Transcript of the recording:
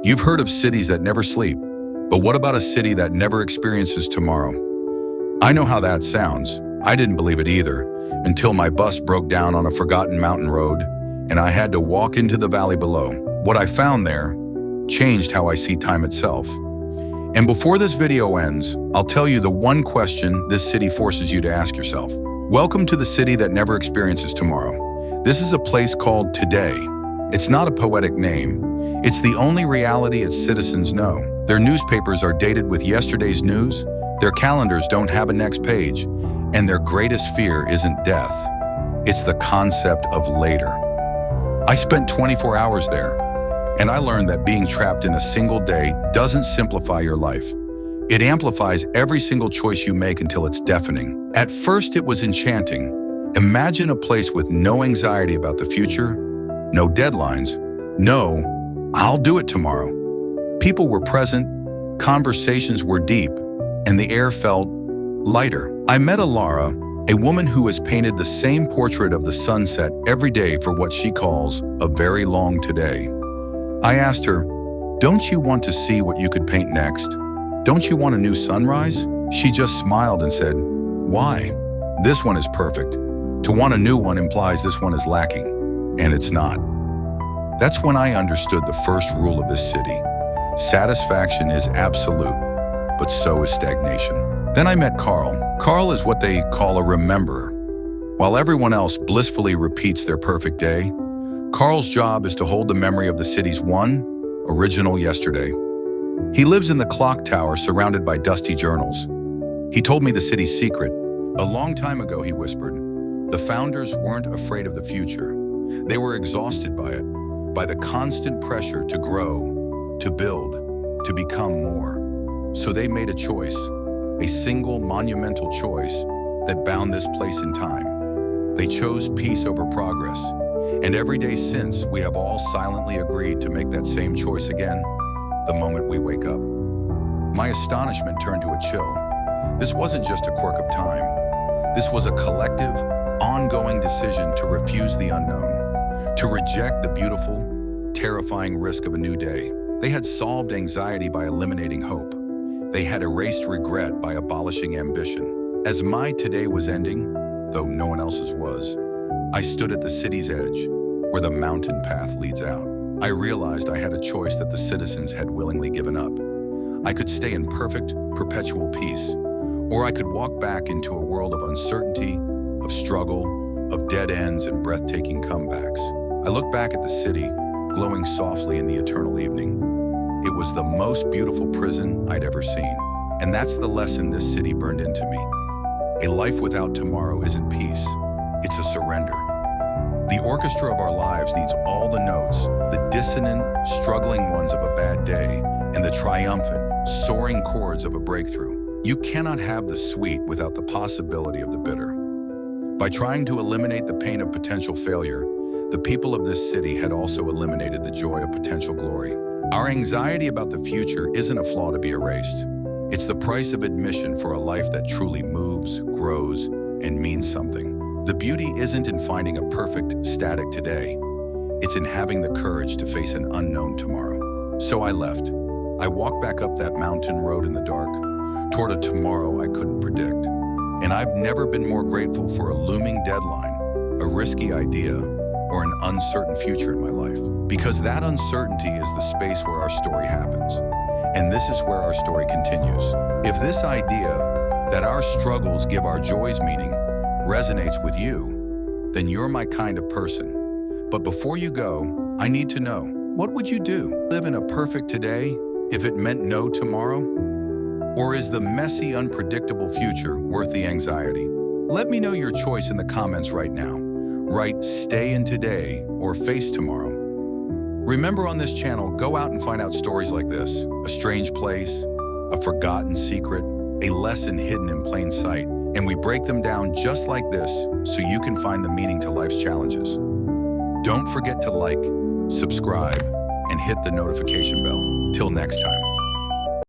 You've heard of cities that never sleep, but what about a city that never experiences tomorrow? I know how that sounds. I didn't believe it either, until my bus broke down on a forgotten mountain road, and I had to walk into the valley below. What I found there changed how I see time itself. And before this video ends, I'll tell you the one question this city forces you to ask yourself. Welcome to the city that never experiences tomorrow. This is a place called Today. It's not a poetic name. It's the only reality its citizens know. Their newspapers are dated with yesterday's news, their calendars don't have a next page, and their greatest fear isn't death. It's the concept of later. I spent 24 hours there, and I learned that being trapped in a single day doesn't simplify your life. It amplifies every single choice you make until it's deafening. At first, it was enchanting. Imagine a place with no anxiety about the future, no deadlines, no, I'll do it tomorrow. People were present, conversations were deep, and the air felt lighter. I met Alara, a woman who has painted the same portrait of the sunset every day for what she calls a very long today. I asked her, "Don't you want to see what you could paint next? Don't you want a new sunrise?" She just smiled and said, "Why? This one is perfect. To want a new one implies this one is lacking." And it's not. That's when I understood the first rule of this city. Satisfaction is absolute, but so is stagnation. Then I met Carl. Carl is what they call a rememberer. While everyone else blissfully repeats their perfect day, Carl's job is to hold the memory of the city's one original yesterday. He lives in the clock tower surrounded by dusty journals. He told me the city's secret. A long time ago, he whispered, the founders weren't afraid of the future. They were exhausted by it, by the constant pressure to grow, to build, to become more. So they made a choice, a single monumental choice that bound this place in time. They chose peace over progress. And every day since, we have all silently agreed to make that same choice again, the moment we wake up. My astonishment turned to a chill. This wasn't just a quirk of time. This was a collective, ongoing decision to refuse the unknown, to reject the beautiful, terrifying risk of a new day. They had solved anxiety by eliminating hope. They had erased regret by abolishing ambition. As my today was ending, though no one else's was, I stood at the city's edge, where the mountain path leads out. I realized I had a choice that the citizens had willingly given up. I could stay in perfect, perpetual peace, or I could walk back into a world of uncertainty, of struggle, of dead ends and breathtaking comebacks. I looked back at the city, glowing softly in the eternal evening. It was the most beautiful prison I'd ever seen. And that's the lesson this city burned into me. A life without tomorrow isn't peace. It's a surrender. The orchestra of our lives needs all the notes, the dissonant, struggling ones of a bad day, and the triumphant, soaring chords of a breakthrough. You cannot have the sweet without the possibility of the bitter. By trying to eliminate the pain of potential failure, the people of this city had also eliminated the joy of potential glory. Our anxiety about the future isn't a flaw to be erased. It's the price of admission for a life that truly moves, grows, and means something. The beauty isn't in finding a perfect, static today. It's in having the courage to face an unknown tomorrow. So I left. I walked back up that mountain road in the dark, toward a tomorrow I couldn't predict. And I've never been more grateful for a looming deadline, a risky idea, or an uncertain future in my life. Because that uncertainty is the space where our story happens. And this is where our story continues. If this idea that our struggles give our joys meaning resonates with you, then you're my kind of person. But before you go, I need to know, what would you do? Live in a perfect today if it meant no tomorrow? Or is the messy, unpredictable future worth the anxiety? Let me know your choice in the comments right now. Write "stay in today" or "face tomorrow." Remember, on this channel, go out and find out stories like this. A strange place, a forgotten secret, a lesson hidden in plain sight. And we break them down just like this so you can find the meaning to life's challenges. Don't forget to like, subscribe, and hit the notification bell. Till next time.